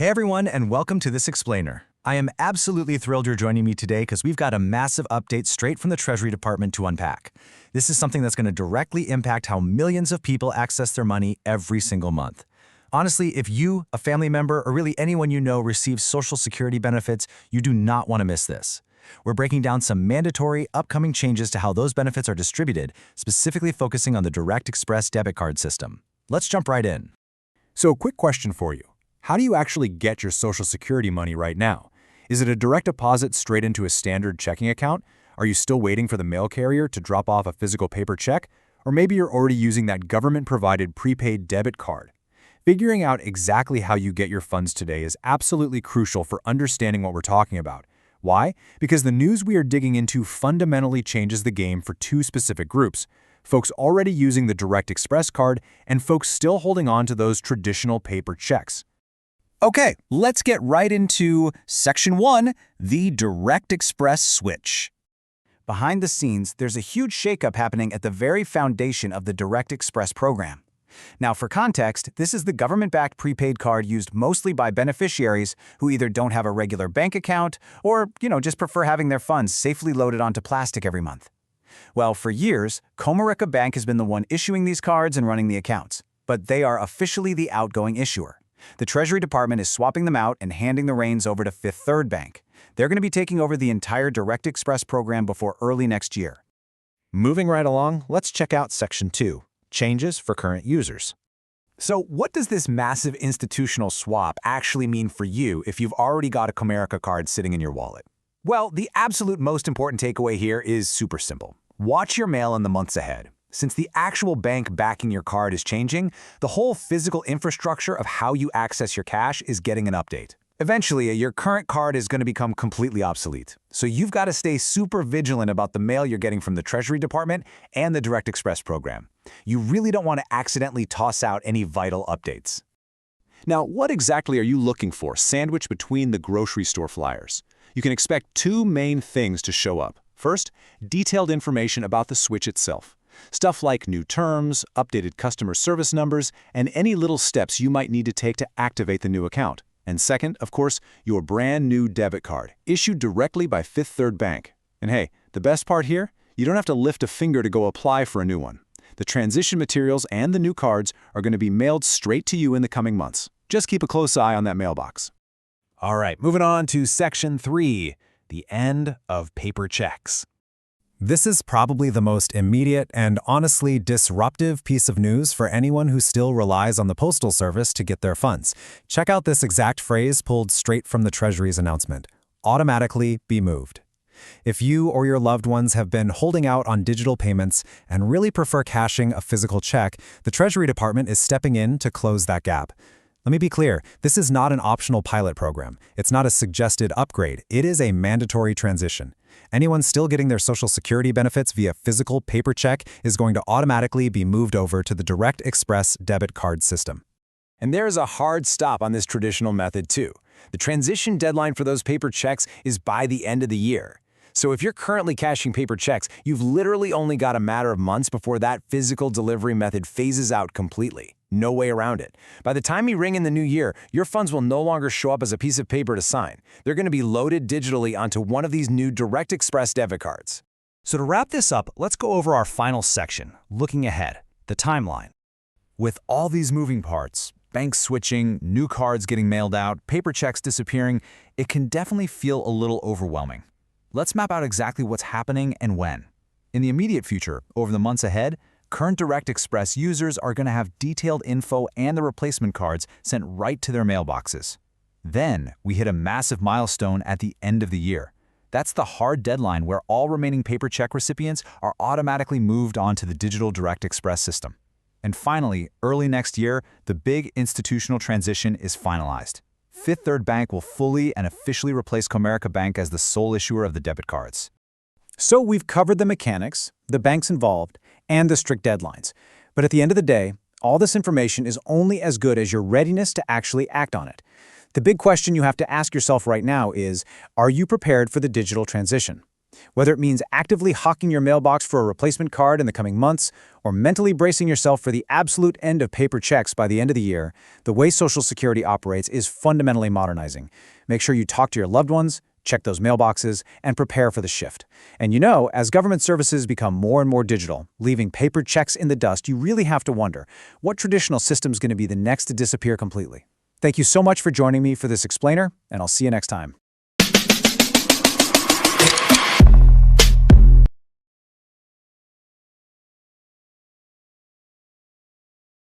Hey everyone, and welcome to This Explainer. I am absolutely thrilled you're joining me today because we've got a massive update straight from the Treasury Department to unpack. This is something that's going to directly impact how millions of people access their money every single month. Honestly, if you, a family member, or really anyone you know receives Social Security benefits, you do not want to miss this. We're breaking down some mandatory, upcoming changes to how those benefits are distributed, specifically focusing on the Direct Express debit card system. Let's jump right in. So, quick question for you. How do you actually get your Social Security money right now? Is it a direct deposit straight into a standard checking account? Are you still waiting for the mail carrier to drop off a physical paper check? Or maybe you're already using that government-provided prepaid debit card. Figuring out exactly how you get your funds today is absolutely crucial for understanding what we're talking about. Why? Because the news we are digging into fundamentally changes the game for two specific groups: folks already using the Direct Express card and folks still holding on to those traditional paper checks. Okay, let's get right into Section 1, the Direct Express switch. Behind the scenes, there's a huge shakeup happening at the very foundation of the Direct Express program. Now, for context, this is the government-backed prepaid card used mostly by beneficiaries who either don't have a regular bank account or, just prefer having their funds safely loaded onto plastic every month. Well, for years, Comerica Bank has been the one issuing these cards and running the accounts, but they are officially the outgoing issuer. The Treasury Department is swapping them out and handing the reins over to Fifth Third Bank. They're going to be taking over the entire Direct Express program before early next year. Moving right along, let's check out Section 2, Changes for Current Users. So what does this massive institutional swap actually mean for you if you've already got a Comerica card sitting in your wallet? Well, the absolute most important takeaway here is super simple. Watch your mail in the months ahead. Since the actual bank backing your card is changing, the whole physical infrastructure of how you access your cash is getting an update. Eventually, your current card is going to become completely obsolete. So you've got to stay super vigilant about the mail you're getting from the Treasury Department and the Direct Express program. You really don't want to accidentally toss out any vital updates. Now, what exactly are you looking for sandwiched between the grocery store flyers? You can expect two main things to show up. First, detailed information about the switch itself. Stuff like new terms, updated customer service numbers, and any little steps you might need to take to activate the new account. And second, of course, your brand new debit card, issued directly by Fifth Third Bank. And hey, the best part here? You don't have to lift a finger to go apply for a new one. The transition materials and the new cards are going to be mailed straight to you in the coming months. Just keep a close eye on that mailbox. All right, moving on to Section 3, the end of paper checks. This is probably the most immediate and honestly disruptive piece of news for anyone who still relies on the Postal Service to get their funds. Check out this exact phrase pulled straight from the Treasury's announcement: automatically be moved. If you or your loved ones have been holding out on digital payments and really prefer cashing a physical check, the Treasury Department is stepping in to close that gap. Let me be clear, this is not an optional pilot program. It's not a suggested upgrade. It is a mandatory transition. Anyone still getting their Social Security benefits via physical paper check is going to automatically be moved over to the Direct Express debit card system. And there's a hard stop on this traditional method too. The transition deadline for those paper checks is by the end of the year. So if you're currently cashing paper checks, you've literally only got a matter of months before that physical delivery method phases out completely. No way around it. By the time you ring in the new year, your funds will no longer show up as a piece of paper to sign. They're going to be loaded digitally onto one of these new Direct Express debit cards. So to wrap this up, let's go over our final section, looking ahead, the timeline. With all these moving parts, banks switching, new cards getting mailed out, paper checks disappearing, it can definitely feel a little overwhelming. Let's map out exactly what's happening and when. In the immediate future, over the months ahead, current Direct Express users are going to have detailed info and the replacement cards sent right to their mailboxes. Then, we hit a massive milestone at the end of the year. That's the hard deadline where all remaining paper check recipients are automatically moved onto the digital Direct Express system. And finally, early next year, the big institutional transition is finalized. Fifth Third Bank will fully and officially replace Comerica Bank as the sole issuer of the debit cards. So we've covered the mechanics, the banks involved, and the strict deadlines. But at the end of the day, all this information is only as good as your readiness to actually act on it. The big question you have to ask yourself right now is, are you prepared for the digital transition? Whether it means actively hawking your mailbox for a replacement card in the coming months, or mentally bracing yourself for the absolute end of paper checks by the end of the year, the way Social Security operates is fundamentally modernizing. Make sure you talk to your loved ones, check those mailboxes, and prepare for the shift. And you know, as government services become more and more digital, leaving paper checks in the dust, you really have to wonder, what traditional system's going to be the next to disappear completely? Thank you so much for joining me for this explainer, and I'll see you next time.